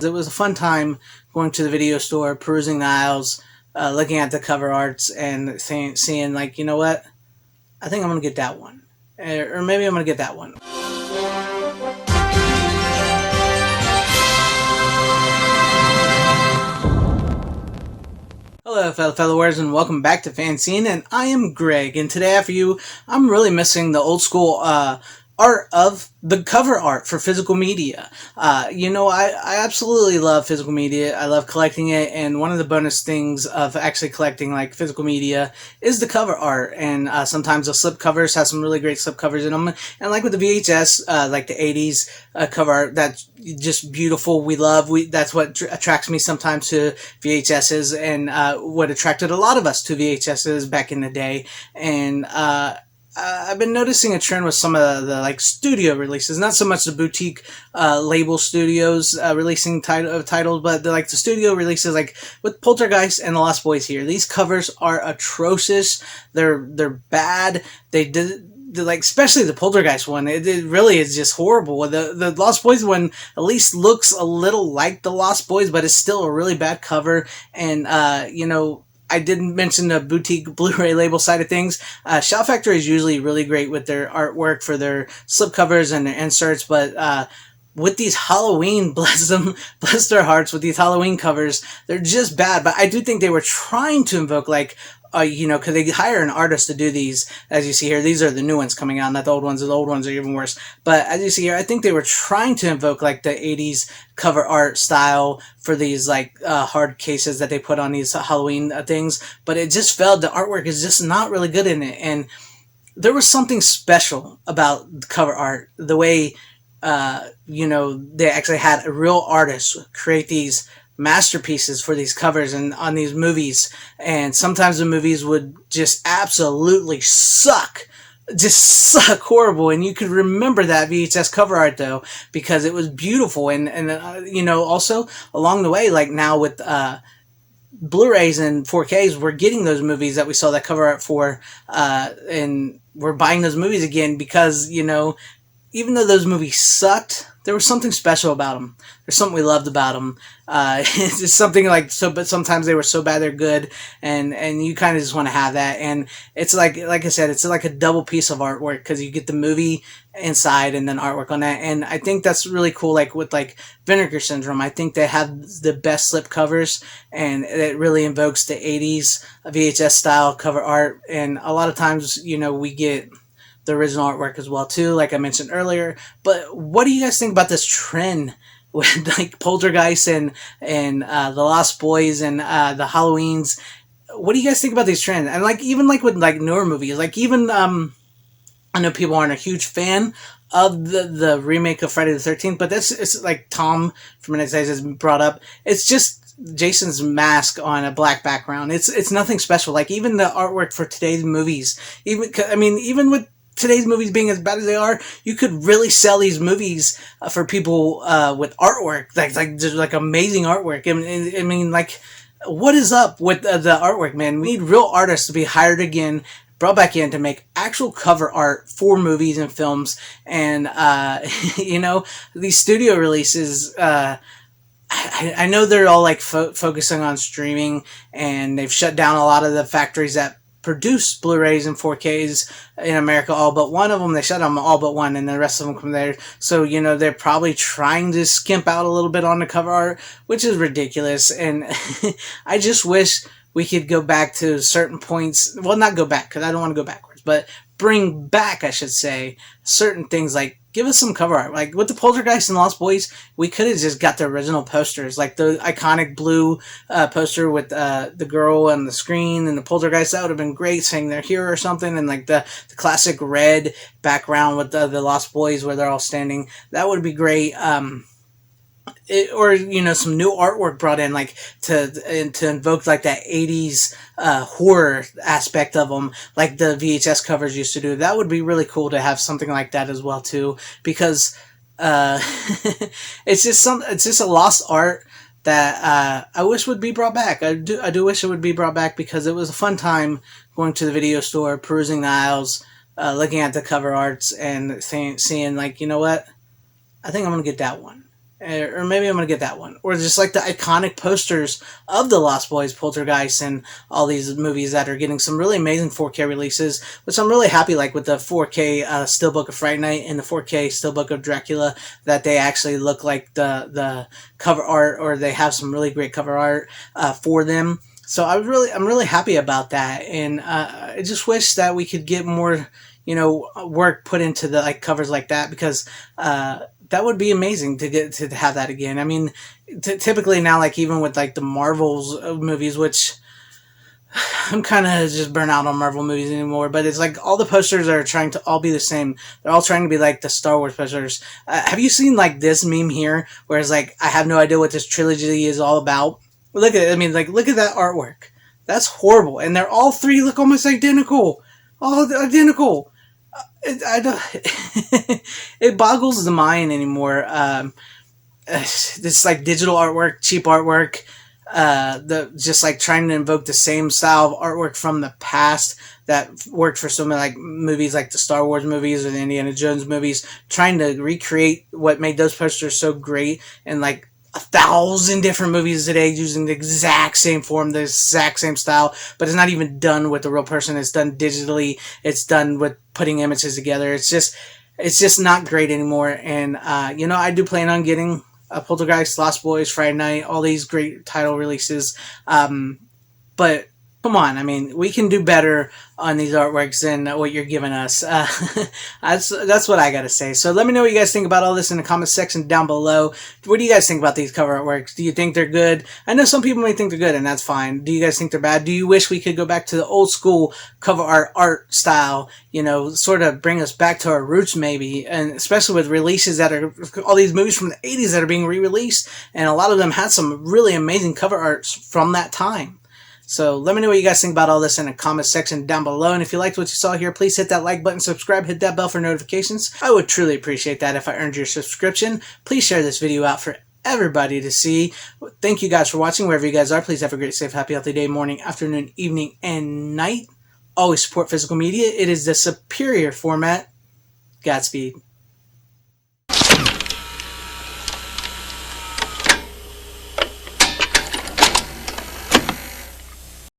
It was a fun time going to the video store, perusing the aisles, looking at the cover arts, and seeing like, you know what? I think I'm gonna get that one, or maybe I'm gonna get that one. Hello, fellow warriors, and welcome back to FanZcene, and I am Greg, and today after you, I'm really missing the old school art of the cover art for physical media. I absolutely love physical media. I love collecting it, and one of the bonus things of actually collecting like physical media is the cover art, and sometimes the slip covers have some really great slip covers in them, and like with the VHS, like the 80s cover art, that's just beautiful. We love, that's what attracts me sometimes to VHSs, and what attracted a lot of us to VHSs back in the day, and I've been noticing a trend with some of the like studio releases, not so much the boutique label studios releasing titles, but the studio releases, like with Poltergeist and The Lost Boys here. These covers are atrocious. They're bad. They did. Like, especially the Poltergeist one, it really is just horrible. The Lost Boys one at least looks a little like the Lost Boys, but it's still a really bad cover. And I didn't mention the boutique Blu-ray label side of things. Shout Factory is usually really great with their artwork for their slipcovers and their inserts, but with these Halloween, bless their hearts, with these Halloween covers, they're just bad. But I do think they were trying to invoke, like, because they hire an artist to do these, as you see here. These are the new ones coming out, not the old ones. The old ones are even worse. But as you see here, I think they were trying to invoke like the 80s cover art style for these like hard cases that they put on these Halloween things. But it just failed. The artwork is just not really good in it. And there was something special about the cover art. The way, they actually had a real artist create these masterpieces for these covers and on these movies, and sometimes the movies would just absolutely suck horrible, and you could remember that VHS cover art though because it was beautiful, and also along the way, like now with Blu-rays and 4Ks, we're getting those movies that we saw that cover art for, and we're buying those movies again because even though those movies sucked, there was something special about them. There's something we loved about them. It's just something like so, but sometimes they were so bad they're good, and you kind of just want to have that. And it's like I said, it's like a double piece of artwork because you get the movie inside and then artwork on that. And I think that's really cool. Like with like Vinegar Syndrome, I think they have the best slip covers, and it really invokes the 80s VHS style cover art. And a lot of times, we get the original artwork as well too, like I mentioned earlier. But what do you guys think about this trend with like Poltergeist and the Lost Boys and the Halloweens? What do you guys think about these trends? And like even like with like newer movies, like even I know people aren't a huge fan of the remake of Friday the 13th, but it's like Tom from Next Days has brought up. It's just Jason's mask on a black background. It's nothing special. Like even the artwork for today's movies, even with today's movies being as bad as they are, you could really sell these movies for people with artwork, like amazing artwork. I mean, like, what is up with the artwork, man? We need real artists to be hired again, brought back in to make actual cover art for movies and films. And these studio releases, I know they're all like focusing on streaming, and they've shut down a lot of the factories that produce Blu-rays and 4Ks in America, all but one of them. They shut them all but one, and the rest of them come there. So, they're probably trying to skimp out a little bit on the cover art, which is ridiculous. And I just wish we could go back to certain points. Well, not go back, because I don't want to go backwards, but bring back, I should say, certain things. Like, give us some cover art. Like with the Poltergeist and Lost Boys, we could have just got the original posters, like the iconic blue poster with the girl on the screen and the Poltergeist. That would have been great, saying they're here or something, and like the classic red background with the Lost Boys where they're all standing. That would be great. Or some new artwork brought in, like to invoke like that 80s horror aspect of them, like the VHS covers used to do. That would be really cool to have something like that as well too, because it's just a lost art that I wish would be brought back. I do wish it would be brought back because it was a fun time going to the video store, perusing the aisles, looking at the cover arts, and seeing like, you know what, I think I'm gonna get that one. Or maybe I'm gonna get that one, or just like the iconic posters of the Lost Boys, Poltergeist, and all these movies that are getting some really amazing 4K releases, which I'm really happy, like with the 4K Steelbook of Fright Night and the 4K Steelbook of Dracula, that they actually look like the cover art, or they have some really great cover art for them. So I'm really happy about that, and I just wish that we could get more, work put into the like covers like that, because that would be amazing to get to have that again. I mean, typically now, like even with like the Marvels movies, which I'm kind of just burnt out on Marvel movies anymore, but it's like all the posters are trying to all be the same. They're all trying to be like the Star Wars posters. Have you seen like this meme here, where it's like, I have no idea what this trilogy is all about? Look at it. I mean, like, look at that artwork. That's horrible. And they're all three look almost identical. All identical. I don't. It boggles the mind anymore. This like digital artwork, cheap artwork. The just like trying to invoke the same style of artwork from the past that worked for so many like movies, like the Star Wars movies or the Indiana Jones movies. Trying to recreate what made those posters so great, and like 1,000 different movies today using the exact same form, the exact same style, but it's not even done with the real person. It's done digitally. It's done with putting images together. It's just not great anymore. And I do plan on getting Poltergeist, Lost Boys, Friday Night, all these great title releases. But come on, I mean, we can do better on these artworks than what you're giving us. That's what I gotta say. So let me know what you guys think about all this in the comment section down below. What do you guys think about these cover artworks? Do you think they're good? I know some people may think they're good, and that's fine. Do you guys think they're bad? Do you wish we could go back to the old school cover art style, sort of bring us back to our roots maybe, and especially with releases that are, all these movies from the 80s that are being re-released, and a lot of them had some really amazing cover arts from that time. So let me know what you guys think about all this in the comment section down below. And if you liked what you saw here, please hit that like button, subscribe, hit that bell for notifications. I would truly appreciate that if I earned your subscription. Please share this video out for everybody to see. Thank you guys for watching. Wherever you guys are, please have a great, safe, happy, healthy day, morning, afternoon, evening, and night. Always support physical media. It is the superior format. Godspeed.